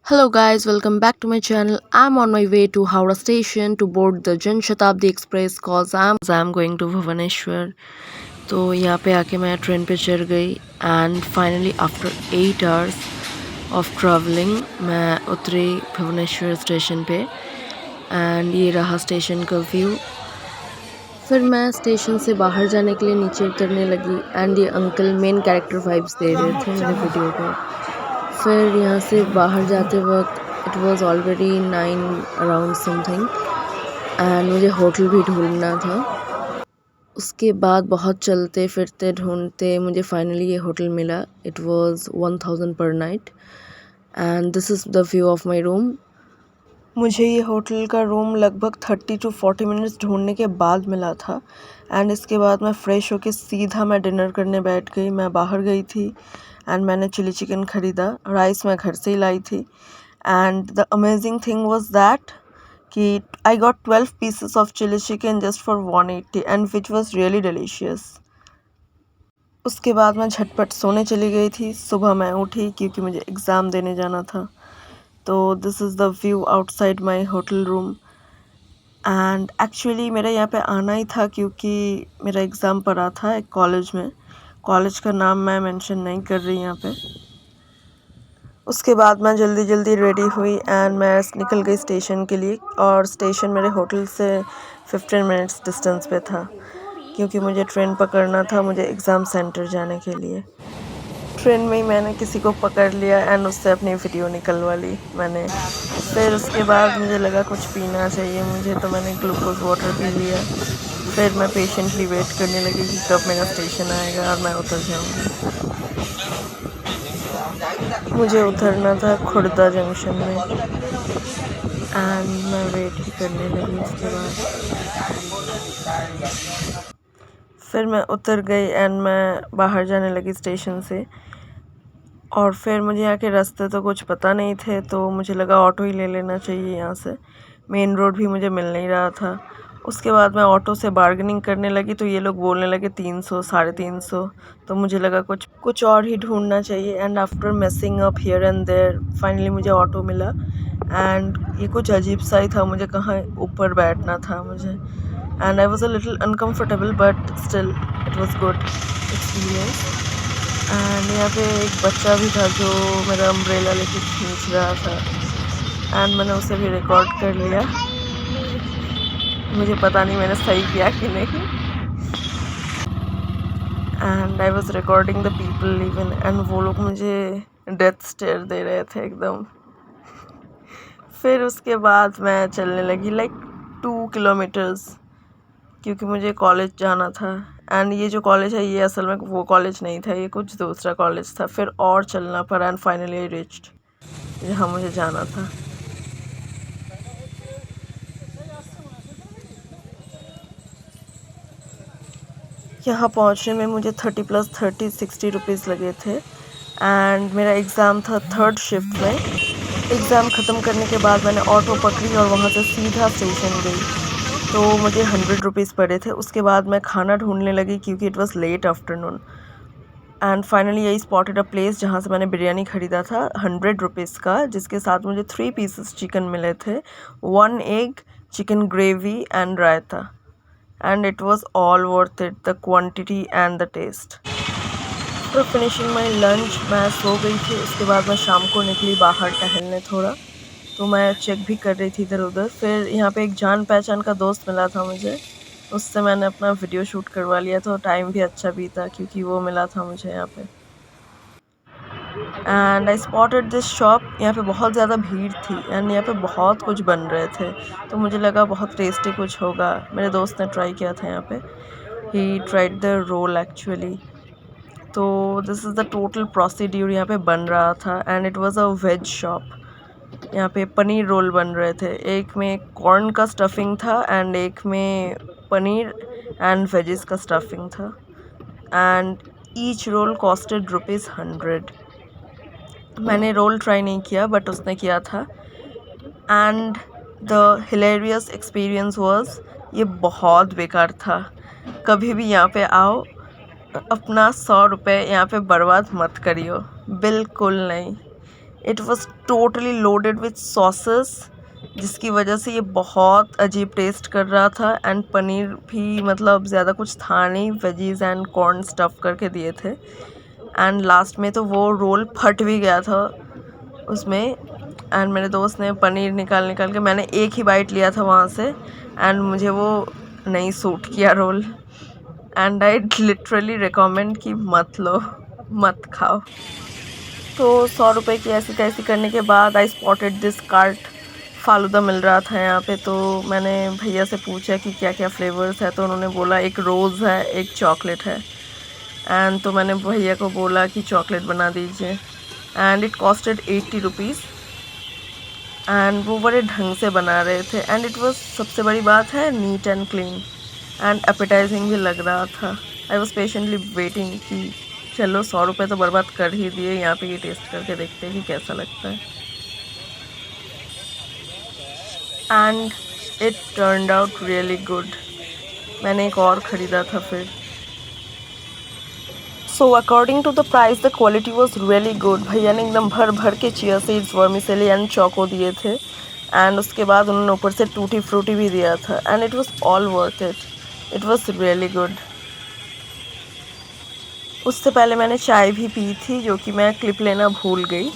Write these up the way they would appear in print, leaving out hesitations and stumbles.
Hello guys, welcome back to my channel. I'm on my way to Howrah station to board the Jan Shatabdi Express cause I'm going to Bhubaneswar. तो यहाँ पे आके मैं train पे चढ़ गई and finally after 8 hours of travelling मैं उतरी भुवनेश्वर स्टेशन पे एंड ये रहा स्टेशन का व्यू। फिर मैं स्टेशन से बाहर जाने के लिए नीचे उतरने लगी एंड ये अंकल मेन कैरेक्टर वाइब्स दे रहे थे मेरे वीडियो को। फिर यहाँ से बाहर जाते वक्त it was already 9 around something and मुझे होटल भी ढूंढना था। उसके बाद बहुत चलते फिरते ढूंढते मुझे फाइनली ये होटल मिला। इट वाज 1000 पर night and this is the view of my room. मुझे ये होटल का रूम लगभग 30 to 40 मिनट्स ढूंढने के बाद मिला था एंड इसके बाद मैं फ़्रेश होके सीधा मैं डिनर करने बैठ गई। मैं बाहर गई थी एंड मैंने चिली चिकन ख़रीदा। राइस मैं घर से ही लाई थी and the amazing thing was that कि I got 12 pieces of chilli chicken just for 180 and which was really delicious. उसके बाद मैं झटपट सोने चली गई थी। सुबह मैं उठी क्योंकि मुझे एग्ज़ाम देने जाना था। तो this is the view outside my hotel room and actually मेरा यहाँ पे आना ही था क्योंकि मेरा एग्ज़ाम पड़ा था एक कॉलेज में। कॉलेज का नाम मैं मेंशन नहीं कर रही यहाँ पे। उसके बाद मैं जल्दी जल्दी रेडी हुई एंड मैं निकल गई स्टेशन के लिए और स्टेशन मेरे होटल से 15 मिनट्स डिस्टेंस पे था क्योंकि मुझे ट्रेन पकड़ना था मुझे एग्ज़ाम सेंटर जाने के लिए। ट्रेन में ही मैंने किसी को पकड़ लिया एंड उससे अपनी वीडियो निकलवा ली मैंने। फिर उसके बाद मुझे लगा कुछ पीना चाहिए मुझे, तो मैंने ग्लूकोज वाटर पी लिया। फिर मैं पेशेंटली वेट करने लगी कि कब मेरा स्टेशन आएगा और मैं उतर जाऊंगी। मुझे उतरना था खुर्दा जंक्शन में एंड मैं वेट ही करने लगी। उसके बाद फिर मैं उतर गई एंड मैं बाहर जाने लगी स्टेशन से। और फिर मुझे यहाँ के रास्ते तो कुछ पता नहीं थे, तो मुझे लगा ऑटो ही ले लेना चाहिए यहाँ से। मेन रोड भी मुझे मिल नहीं रहा था। उसके बाद मैं ऑटो से बार्गेनिंग करने लगी तो ये लोग बोलने लगे 300 350। तो मुझे लगा कुछ और ही ढूंढना चाहिए and after messing up here and there finally मुझे ऑटो मिला एंड ये कुछ अजीब सा ही था। मुझे कहाँ ऊपर बैठना था मुझे and I was a little uncomfortable but still it was good experience. And यहाँ पे एक बच्चा भी था जो मेरा अम्ब्रेला लेके खींच रहा था एंड मैंने उसे भी रिकॉर्ड कर लिया। मुझे पता नहीं मैंने सही किया कि नहीं and I was recording the people even and वो लोग मुझे डेथ स्टेयर दे रहे थे एकदम। फिर उसके बाद मैं चलने लगी लाइक 2 किलोमीटर्स क्योंकि मुझे कॉलेज जाना था एंड ये जो कॉलेज है ये असल में वो कॉलेज नहीं था, ये कुछ दूसरा कॉलेज था। फिर और चलना पड़ा एंड फाइनली आई रिच्ड जहाँ मुझे जाना था। यहाँ पहुँचने में मुझे 30 + 30 60 रुपीज़ लगे थे एंड मेरा एग्ज़ाम था थर्ड शिफ्ट में। एग्ज़ाम ख़त्म करने के बाद मैंने ऑटो पकड़ी और वहाँ से सीधा स्टेशन गई, तो मुझे 100 रुपीज़ पड़े थे। उसके बाद मैं खाना ढूंढने लगी क्योंकि it was late afternoon and finally I spotted a place जहाँ से मैंने बिरयानी ख़रीदा था 100 रुपीज़ का, जिसके साथ मुझे 3 पीसेस चिकन मिले थे, 1 egg, chicken gravy and raita and it was all worth it, the quantity and the taste. After finishing my lunch मैं सो गई थी। उसके बाद मैं शाम को निकली बाहर टहलने थोड़ा, तो मैं चेक भी कर रही थी इधर उधर। फिर यहाँ पे एक जान पहचान का दोस्त मिला था मुझे, उससे मैंने अपना वीडियो शूट करवा लिया, तो टाइम भी अच्छा बीता क्योंकि वो मिला था मुझे यहाँ पे। And I spotted this shop. यहाँ पे बहुत ज़्यादा भीड़ थी एंड यहाँ पे बहुत कुछ बन रहे थे, तो मुझे लगा बहुत टेस्टी कुछ होगा। मेरे दोस्त ने ट्राई किया था यहाँ पे, he tried the roll actually. तो this is the total procedure यहाँ पे बन रहा था and it was a veg shop. यहाँ पे पनीर रोल बन रहे थे, एक में कॉर्न का स्टफिंग था एंड एक में पनीर एंड वेजिस का स्टफिंग था एंड ईच रोल कॉस्टेड ₹100। मैंने रोल ट्राई नहीं किया बट उसने किया था and the hilarious experience was ये बहुत बेकार था। कभी भी यहाँ पे आओ अपना 100 रुपये यहाँ पे बर्बाद मत करियो, बिल्कुल नहीं। It was totally loaded with sauces, जिसकी वजह से ये बहुत अजीब टेस्ट कर रहा था। एंड पनीर भी मतलब ज़्यादा कुछ था नहीं, वेजीज एंड कॉर्न स्टफ़ करके दिए थे। एंड लास्ट में तो वो रोल फट भी गया था उसमें। एंड मेरे दोस्त ने पनीर निकाल के, मैंने एक ही बाइट लिया था वहाँ से, एंड मुझे वो नहीं सूट किया roll. And I literally recommend कि मत लो, मत खाओ। तो 100 रुपये की ऐसी तैसी करने के बाद I spotted this cart. Falooda मिल रहा था यहाँ पे, तो मैंने भैया से पूछा कि क्या क्या फ्लेवर्स है, तो उन्होंने बोला एक रोज़ है, एक चॉकलेट है। एंड तो मैंने भैया को बोला कि चॉकलेट बना दीजिए, and it costed 80 rupees. And वो बड़े ढंग से बना रहे थे, एंड इट वॉज, सबसे बड़ी बात है, neat and clean and appetising भी लग रहा था। आई वॉज पेशेंटली वेटिंग कि चलो 100 रुपये तो बर्बाद कर ही दिए, यहाँ पे ये टेस्ट करके देखते हैं कि कैसा लगता है। And it turned out really good. मैंने एक और ख़रीदा था फिर। So according to the price the quality was really good. भैया ने एकदम भर भर के chia seeds, vermicelli and choco दिए थे, एंड उसके बाद उन्होंने ऊपर से टूटी फ्रूटी भी दिया था, and it was all worth it. It was really good. उससे पहले मैंने चाय भी पी थी, जो कि मैं क्लिप लेना भूल गई।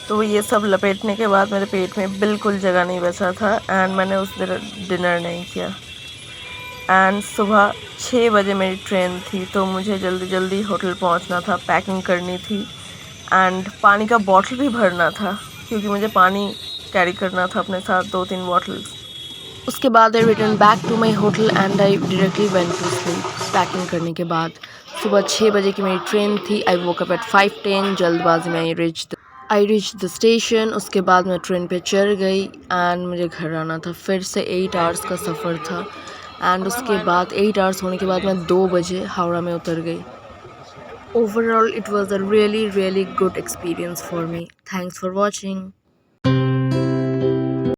तो ये सब लपेटने के बाद मेरे पेट में बिल्कुल जगह नहीं बचा था, एंड मैंने उस दिन डिनर नहीं किया। एंड सुबह 6 बजे मेरी ट्रेन थी, तो मुझे जल्दी जल्दी होटल पहुंचना था, पैकिंग करनी थी, एंड पानी का बॉटल भी भरना था, क्योंकि मुझे पानी कैरी करना था अपने साथ, 2-3 बॉटल्स। उसके बाद I return back to my hotel and I directly went to sleep. Packing करने के बाद सुबह 6 बजे की मेरी ट्रेन थी। आई वोक अप एट 5:10। जल्दबाजी में आई रिच द स्टेशन। उसके बाद मैं ट्रेन पे चढ़ गई, एंड मुझे घर आना था। फिर से 8 आवर्स का सफ़र था, एंड उसके बाद 8 आवर्स होने के बाद मैं 2 बजे हावड़ा में उतर गई। Overall it was a really really good experience for me. Thanks for watching.